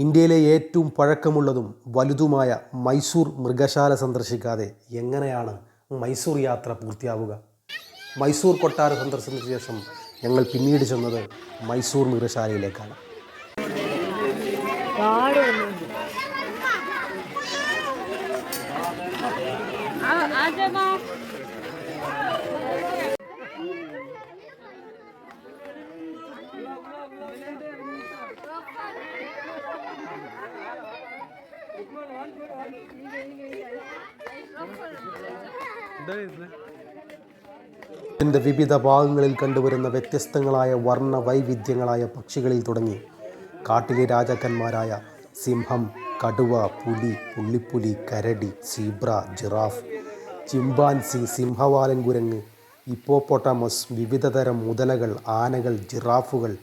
ഇന്ത്യയിലെ ഏറ്റവും പഴക്കമുള്ളതും വലുതുമായ മൈസൂർ മൃഗശാല സന്ദർശിക്കാതെ എങ്ങനെയാണ് മൈസൂർ യാത്ര പൂർത്തിയാവുക? മൈസൂർ കൊട്ടാരം സന്ദർശിച്ച ശേഷം ഞങ്ങൾ പിന്നീട് ചെന്നത് മൈസൂർ മൃഗശാലയിലേക്കാണ്. ഇതിൻ്റെ വിവിധ ഭാഗങ്ങളിൽ കണ്ടുവരുന്ന വ്യത്യസ്തങ്ങളായ വർണ്ണ വൈവിധ്യങ്ങളായ പക്ഷികളിൽ തുടങ്ങി കാട്ടിലെ രാജാക്കന്മാരായ സിംഹം, കടുവ, പുലി, പുള്ളിപ്പുലി, കരടി, സീബ്ര, ജിറാഫ്, ചിമ്പാൻസി, സിംഹവാലൻ കുരങ്ങ്, ഹിപ്പോപ്പൊട്ടാമസ്, വിവിധതരം മുതലകൾ, ആനകൾ, ജിറാഫുകൾ,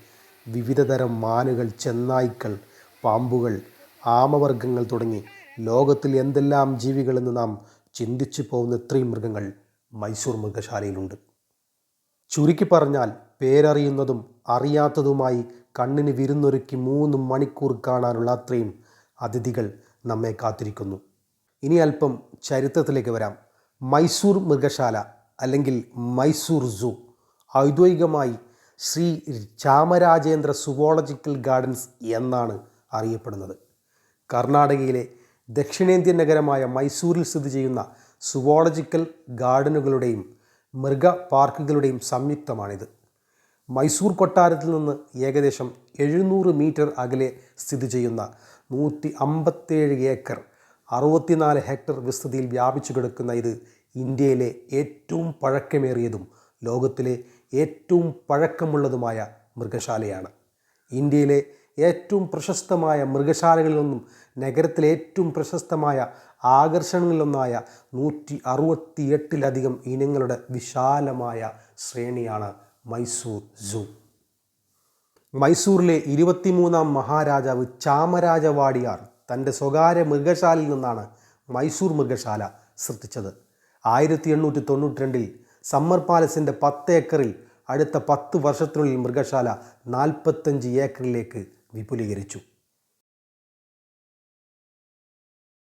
വിവിധതരം മാനുകൾ, ചെന്നായ്ക്കൾ, പാമ്പുകൾ, ആമവർഗ്ഗങ്ങൾ തുടങ്ങി ലോകത്തിൽ എന്തെല്ലാം ജീവികളെന്ന് നാം ചിന്തിച്ചു പോകുന്ന ഇത്രയും മൃഗങ്ങൾ മൈസൂർ മൃഗശാലയിലുണ്ട്. ചുരുക്കി പറഞ്ഞാൽ പേരറിയുന്നതും അറിയാത്തതുമായി കണ്ണിന് വിരുന്നൊരുക്കി 3 മണിക്കൂർ കാണാനുള്ള അത്രയും അതിഥികൾ നമ്മെ കാത്തിരിക്കുന്നു. ഇനി അല്പം ചരിത്രത്തിലേക്ക് വരാം. മൈസൂർ മൃഗശാല അല്ലെങ്കിൽ മൈസൂർ സൂ ഔദ്യോഗികമായി ശ്രീ ചാമരാജേന്ദ്ര സുവോളജിക്കൽ ഗാർഡൻസ് എന്നാണ് അറിയപ്പെടുന്നത്. കർണാടകയിലെ ദക്ഷിണേന്ത്യൻ നഗരമായ മൈസൂരിൽ സ്ഥിതി ചെയ്യുന്ന സുവോളജിക്കൽ ഗാർഡനുകളുടെയും മൃഗ പാർക്കുകളുടെയും സംയുക്തമാണിത്. മൈസൂർ കൊട്ടാരത്തിൽ നിന്ന് ഏകദേശം 700 മീറ്റർ അകലെ സ്ഥിതി ചെയ്യുന്ന 157 ഏക്കർ 64 ഹെക്ടർ വിസ്തൃതിയിൽ വ്യാപിച്ചു കിടക്കുന്ന ഇത് ഇന്ത്യയിലെ ഏറ്റവും പഴക്കമേറിയതും ലോകത്തിലെ ഏറ്റവും പഴക്കമുള്ളതുമായ മൃഗശാലയാണ്. ഇന്ത്യയിലെ ഏറ്റവും പ്രശസ്തമായ മൃഗശാലകളിലൊന്നും നഗരത്തിലെ ഏറ്റവും പ്രശസ്തമായ ആകർഷണങ്ങളിലൊന്നായ 168 ഇനങ്ങളുടെ വിശാലമായ ശ്രേണിയാണ് മൈസൂർ സൂ. മൈസൂരിലെ 23ാം മഹാരാജാവ് ചാമരാജ വാഡിയാർ തൻ്റെ സ്വകാര്യ മൃഗശാലയിൽ നിന്നാണ് മൈസൂർ മൃഗശാല സൃഷ്ടിച്ചത്. 1892 സമ്മർ പാലസിൻ്റെ 10 ഏക്കറിൽ അടുത്ത 10 വർഷത്തിനുള്ളിൽ മൃഗശാല 45 ഏക്കറിലേക്ക് വിപുലീകരിച്ചു.